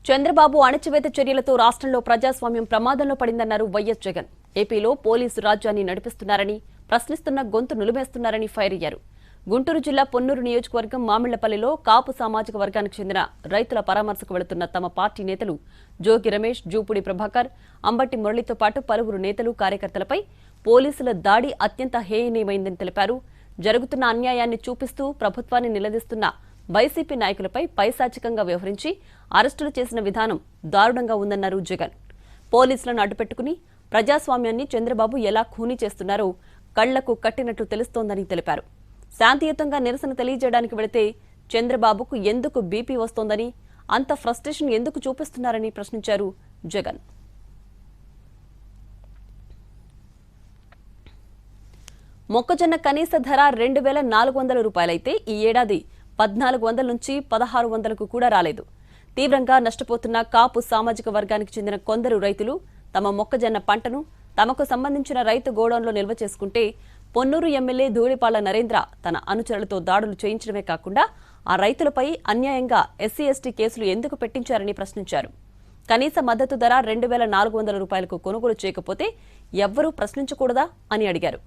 చంద్రబాబు అణచివేత చర్యలతో రాష్ట్రంలో ప్రజాస్వామ్యం ప్రమాదంలో పడిందన్నారు వైఎస్ జగన్. ఏపీలో పోలీసు రాజ్యాన్ని నడిపిస్తున్నారని, ప్రశ్నిస్తున్న గొంతు నులిమేస్తున్నారని ఫైర్ అయ్యారు. గుంటూరు జిల్లా పొన్నూరు నియోజకవర్గం మామిళ్లపల్లిలో కాపు సామాజిక వర్గానికి చెందిన రైతుల పరామర్శకు వెళుతున్న తమ పార్టీ నేతలు జోగి రమేష్, జూపుడి ప్రభాకర్, అంబటి మురళితో పాటు పలువురు నేతలు, కార్యకర్తలపై పోలీసుల దాడి అత్యంత హేయనీయమైందని తెలిపారు. జరుగుతున్న అన్యాయాన్ని చూపిస్తూ ప్రభుత్వాన్ని నిలదీస్తున్న వైసీపీ నాయకులపై పైశాచికంగా వ్యవహరించి అరెస్టులు చేసిన విధానం దారుణంగా ఉందన్నారు జగన్. పోలీసులను అడ్డుపెట్టుకుని ప్రజాస్వామ్యాన్ని చంద్రబాబు ఎలా ఖూనీ చేస్తున్నారో కళ్లకు కట్టినట్లు తెలుస్తోందని తెలిపారు. శాంతియుతంగా నిరసన తెలియజేయడానికి వెళితే చంద్రబాబుకు ఎందుకు బీపీ వస్తోందని, అంత ఫ్రస్ట్రేషన్ ఎందుకు చూపిస్తున్నారని ప్రశ్నించారు జగన్. మొక్కజొన్న కనీస ధర 2,400 రూపాయలైతే ఈ ఏడాది 1,400 నుంచి 1,600కు కూడా రాలేదు. తీవ్రంగా నష్టపోతున్న కాపు సామాజిక వర్గానికి చెందిన కొందరు రైతులు తమ మొక్కజొన్న పంటను తమకు సంబంధించిన రైతు గోడౌన్లో నిల్వ చేసుకుంటే పొన్నూరు ఎమ్మెల్యే ధూళిపాళ్ల నరేంద్ర తన అనుచరులతో దాడులు చేయించడమే కాకుండా ఆ రైతులపై అన్యాయంగా ఎస్సీ ఎస్టీ కేసులు ఎందుకు పెట్టించారని ప్రశ్నించారు. కనీస మద్దతు ధర 2,400 రూపాయలకు కొనుగోలు చేయకపోతే ఎవ్వరూ ప్రశ్నించకూడదా అని అడిగారు.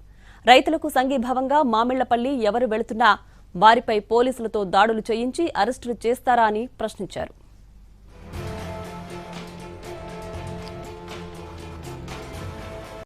రైతులకు సంఘీభావంగా మామిళ్లపల్లి ఎవరు వెళుతున్నా వారిపై పోలీసులతో దాడులు చేయించి అరెస్టులు చేస్తారా అని ప్రశ్నించారు.